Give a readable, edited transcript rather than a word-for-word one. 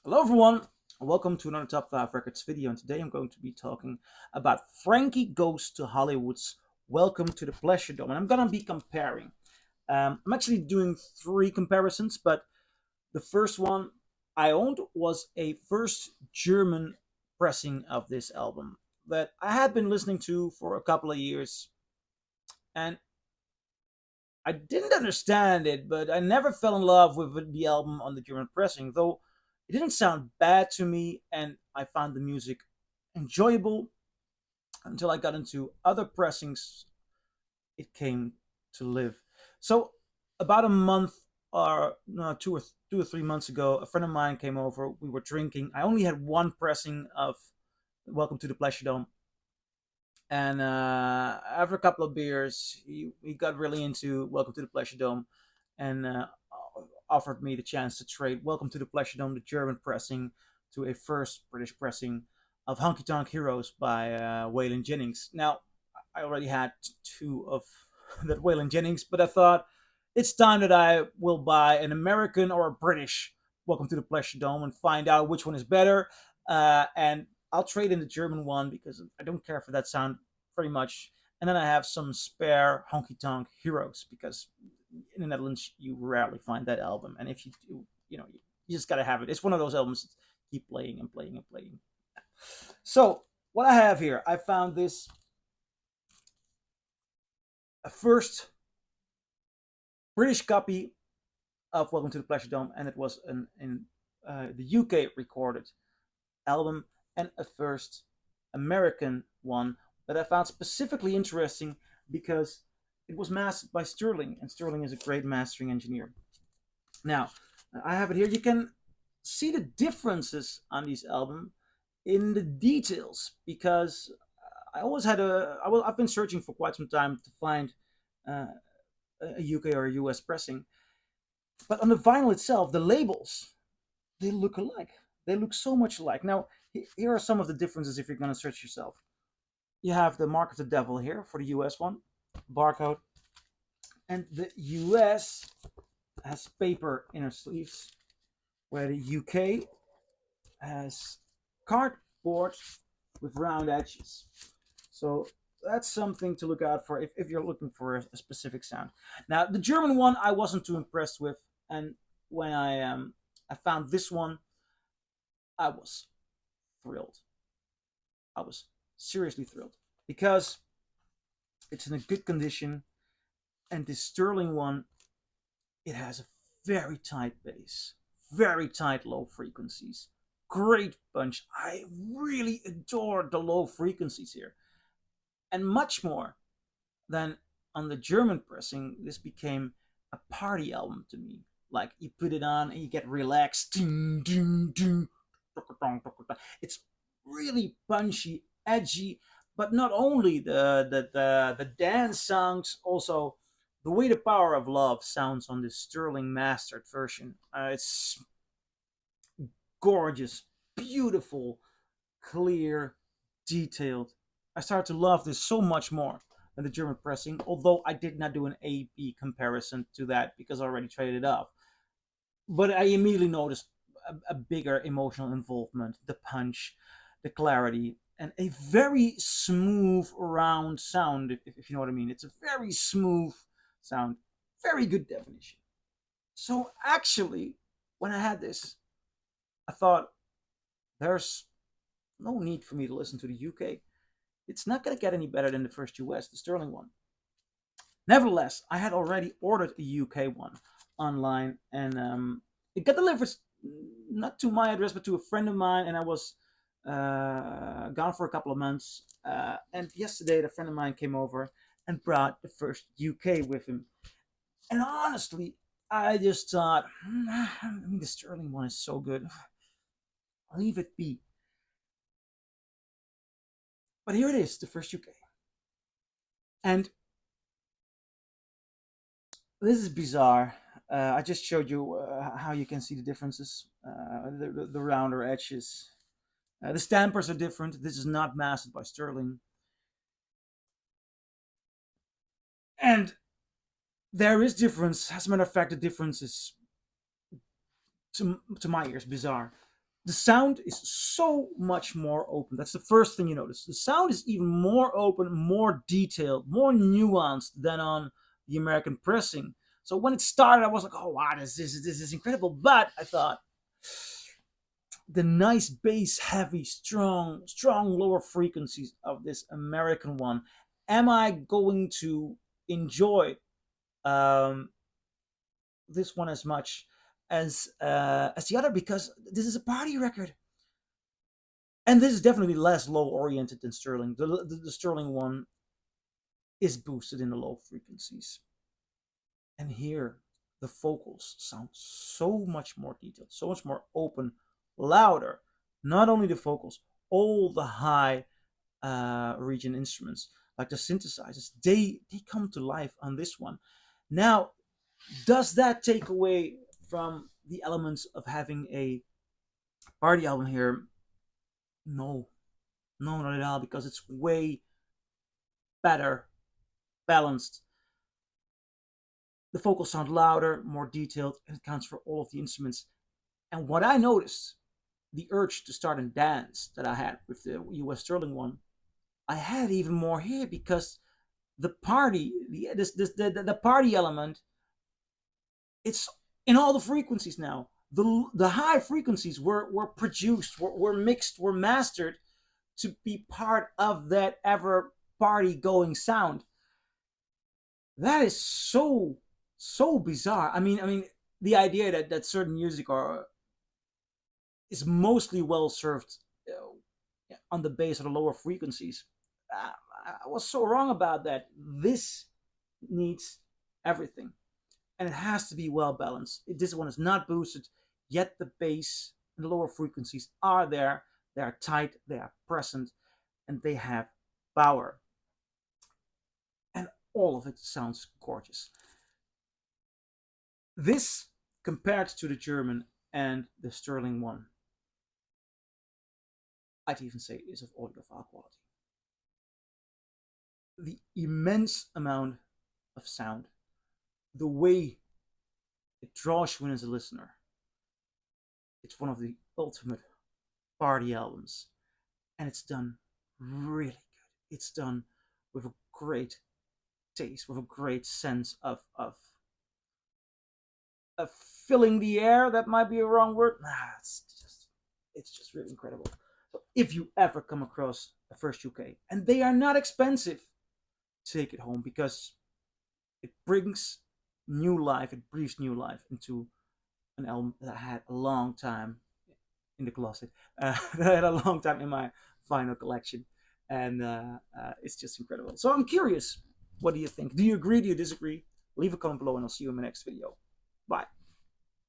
Hello everyone, welcome to another Top 5 Records video, and today I'm going to be talking about Frankie Goes to Hollywood's Welcome to the Pleasuredome, and I'm going to be comparing. I'm actually doing three comparisons, but the first one I owned was a first German pressing of this album that I had been listening to for a couple of years, and I didn't understand it, but I never fell in love with the album on the German pressing, though it didn't sound bad to me, and I found the music enjoyable until I got into other pressings. It came to live. So, about a month or no, 2 or 3 months ago, a friend of mine came over. We were drinking. I only had one pressing of Welcome to the Pleasuredome, and after a couple of beers, he got really into Welcome to the Pleasuredome, and offered me the chance to trade Welcome to the Pleasuredome, the German pressing, to a first British pressing of Honky Tonk Heroes by Waylon Jennings. Now, I already had two of that Waylon Jennings, but I thought it's time that I will buy an American or a British Welcome to the Pleasuredome and find out which one is better. And I'll trade in the German one because I don't care for that sound very much. And then I have some spare Honky Tonk Heroes because in the Netherlands you rarely find that album, and if you do, you just gotta have it. It's one of those albums that keep playing and playing and playing. So what I have here, I found this first British copy of Welcome to the Pleasuredome, and it was in the UK recorded album, and a first American one that I found specifically interesting because it was mastered by Sterling, and Sterling is a great mastering engineer. Now, I have it here. You can see the differences on these albums in the details because I've been searching for quite some time to find uh, a UK or a US pressing, but on the vinyl itself, the labels they look alike. They look so much alike. Now, here are some of the differences if you're going to search yourself. You have the Mark of the Devil here for the US one, barcode, and the US has paper inner sleeves, where the UK has cardboard with round edges. So that's something to look out for if you're looking for a specific sound. Now, the German one I wasn't too impressed with, and when I found this one, I was thrilled. I was seriously thrilled because it's in a good condition, and this Sterling one, it has a very tight bass, very tight low frequencies, great punch. I really adore the low frequencies here, and much more than on the German pressing. This became a party album to me. Like you put it on and you get relaxed. It's really punchy, edgy, but not only the dance songs, also the way the power of love sounds on this Sterling mastered version. It's gorgeous, beautiful, clear, detailed. I started to love this so much more than the German pressing, although I did not do an A B comparison to that because I already traded it off. But I immediately noticed a bigger emotional involvement, the punch, the clarity, and a very smooth, round sound, if you know what I mean. It's a very smooth sound, very good definition. So actually, when I had this, I thought there's no need for me to listen to the UK. It's not going to get any better than the first US, the Sterling one. Nevertheless, I had already ordered a UK one online, and it got delivered not to my address, but to a friend of mine, and I was gone for a couple of months. And yesterday, the friend of mine came over and brought the first UK with him. And honestly, I just thought, I mean, the Sterling one is so good. Leave it be. But here it is, the first UK. And this is bizarre. I just showed you how you can see the differences. The rounder edges. The stampers are different. This is not mastered by Sterling. And there is difference. As a matter of fact, the difference is, to my ears, bizarre. The sound is so much more open. That's the first thing you notice. The sound is even more open, more detailed, more nuanced than on the American pressing. So when it started, I was like, "Oh wow, this is incredible." But I thought the nice bass, heavy, strong lower frequencies of this American one. Am I going to enjoy um, this one as much as the other? Because this is a party record. And this is definitely less low oriented than Sterling. The Sterling one is boosted in the low frequencies. And here, the vocals sound so much more detailed, so much more open, louder. Not only the vocals, all the high region instruments, like the synthesizers, they come to life on this one. Now, does that take away from the elements of having a party album here? No, no, not at all, because it's way better balanced. The vocals sound louder, more detailed, and it counts for all of the instruments. And what I noticed, the urge to start and dance that I had with the US Sterling one, I had even more here because the party, the party element, it's in all the frequencies now. The high frequencies were produced, were mixed, were mastered to be part of that ever party going sound. That is so bizarre. I mean, the idea that certain music are is mostly well served on the bass or the lower frequencies. I was so wrong about that. This needs everything, and it has to be well balanced. This one is not boosted, yet the bass and the lower frequencies are there. They are tight, they are present, and they have power. And all of it sounds gorgeous. This, compared to the German and the Sterling one, I'd even say is of audiophile quality. The immense amount of sound, the way it draws you in as a listener, it's one of the ultimate party albums. And it's done really good. It's done with a great taste, with a great sense of filling the air. That might be a wrong word. Nah, it's just really incredible. So if you ever come across a first UK, and they are not expensive, take it home because it brings new life, it breathes new life into an album that I had a long time in the closet, that I had a long time in my vinyl collection, and it's just incredible. So I'm curious, what do you think? Do you agree? Do you disagree? Leave a comment below, and I'll see you in my next video. Bye.